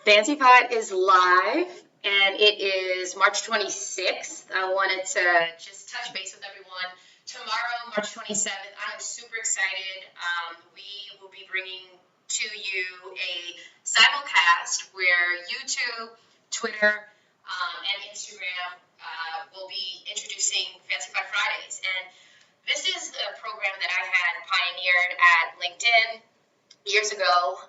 Fancy Pot is live and it is March 26th. I wanted to just touch base with everyone. Tomorrow, March 27th, I'm super excited. We will be bringing to you a simulcast where YouTube, Twitter, and Instagram will be introducing Fancy Pot Fridays. And this is a program that I had pioneered at LinkedIn years ago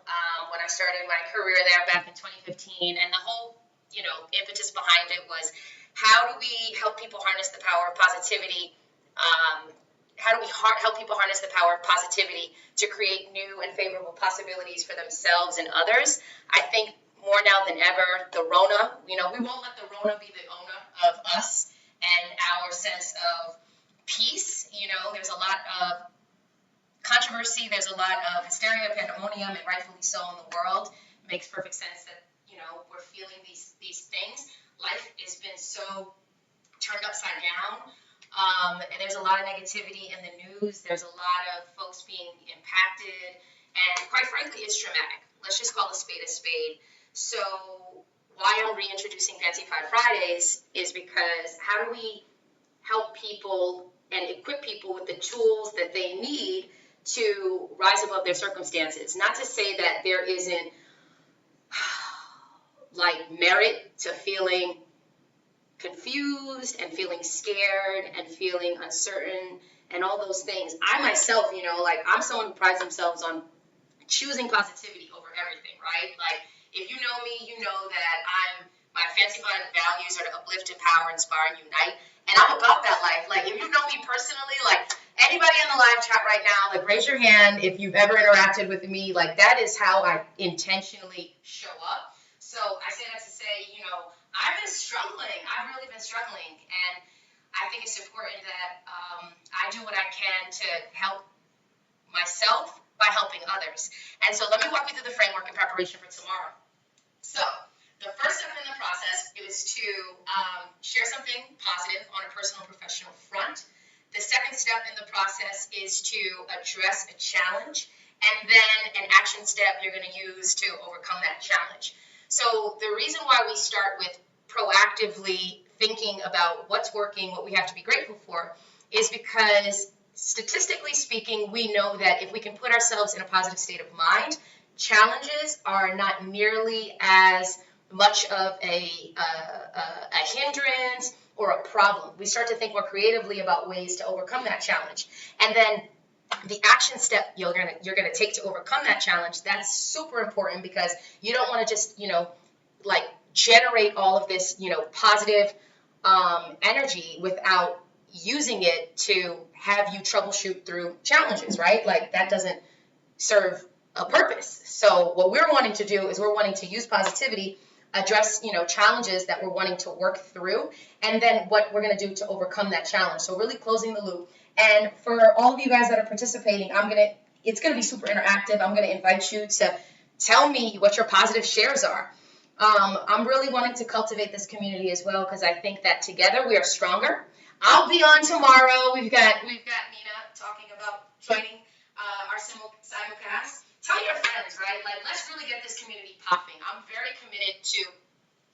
when I started my career there back in 2015, and the whole impetus behind it was how do we help people harness the power of positivity? How do we help people harness the power of positivity to create new and favorable possibilities for themselves and others? I think more now than ever, the Rona, we won't let the Rona be the owner of us and our sense of peace. There's a lot of controversy, there's a lot of hysteria, pandemonium, and rightfully so in the world. It makes perfect sense that we're feeling these things. Life has been so turned upside down, and there's a lot of negativity in the news. There's a lot of folks being impacted, and quite frankly, it's traumatic. Let's just call a spade. So why I'm reintroducing Fancy Pot Fridays is because how do we help people and equip people with the tools that they need to rise above their circumstances? Not to say that there isn't merit to feeling confused and feeling scared and feeling uncertain and all those things. I myself, I'm someone who prides themselves on choosing positivity over everything, right? If you know me, you know that my Fancy Pot values are to uplift, empower, inspire, and unite. And I'm about that life. If you know me personally, anybody in the live chat right now, raise your hand if you've ever interacted with me. That is how I intentionally show up. So I say that to say, I've been struggling. I've really been struggling. And I think it's important that I do what I can to help myself by helping others. And so let me walk you through the framework in preparation for tomorrow. So the first step in the process is to share something positive on a personal professional front. The second step in the process is to address a challenge, and then an action step you're going to use to overcome that challenge. So the reason why we start with proactively thinking about what's working, what we have to be grateful for, is because statistically speaking, we know that if we can put ourselves in a positive state of mind, challenges are not nearly as much of a hindrance or a problem. We start to think more creatively about ways to overcome that challenge. And then the action step you're gonna take to overcome that challenge, that's super important, because you don't want to just generate all of this positive energy without using it to have you troubleshoot through challenges, right? That doesn't serve a purpose. So what we're wanting to do is we're wanting to use positivity, address challenges that we're wanting to work through, and then what we're going to do to overcome that challenge. So really closing the loop. And for all of you guys that are participating, it's going to be super interactive. I'm going to invite you to tell me what your positive shares are. I'm really wanting to cultivate this community as well, because I think that together we are stronger. I'll be on tomorrow. We've got Nina talking about joining our simulcast. Tell your friends, right? Let's really get this community popping. I'm very committed to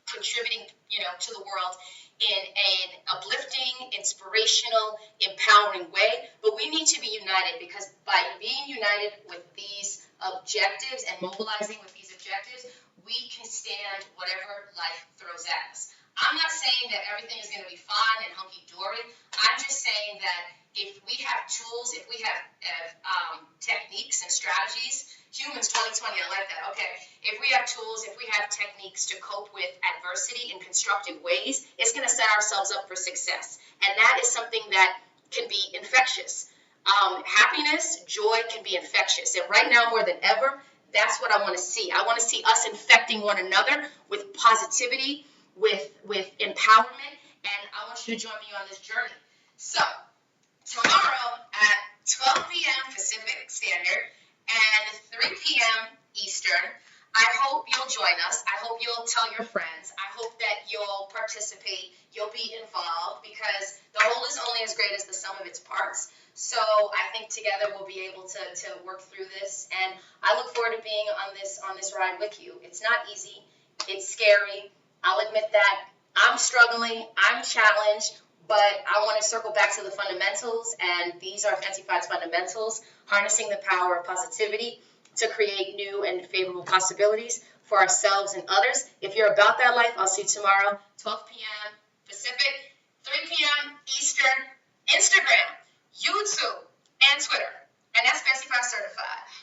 contributing, to the world in an uplifting, inspirational, empowering way. But we need to be united, because by being united with these objectives and mobilizing with these objectives, we can stand whatever life throws at us. I'm not saying that everything is going to be fun and hunky-dory. I'm just saying that if we have tools, if we have techniques and strategies, humans 2020, I like that. Okay, if we have tools, if we have techniques to cope with adversity in constructive ways, it's going to set ourselves up for success. And that is something that can be infectious. Happiness, joy can be infectious. And right now, more than ever, that's what I want to see. I want to see us infecting one another with positivity, with empowerment, and I want you to join me on this journey. So, tomorrow at 12 p.m. Pacific Standard and 3 p.m. Eastern, I hope you'll join us. I hope you'll tell your friends. I hope that you'll participate. You'll be involved, because the whole is only as great as the sum of its parts. So I think together we'll be able to work through this, and I look forward to being on this ride with you. It's not easy. It's scary. I'll admit that. I'm struggling. I'm challenged. But I want to circle back to the fundamentals, and these are Fancy Five's fundamentals, harnessing the power of positivity to create new and favorable possibilities for ourselves and others. If you're about that life, I'll see you tomorrow, 12 p.m. Pacific, 3 p.m. Eastern, Instagram, YouTube, and Twitter. And that's Fancy Five Certified.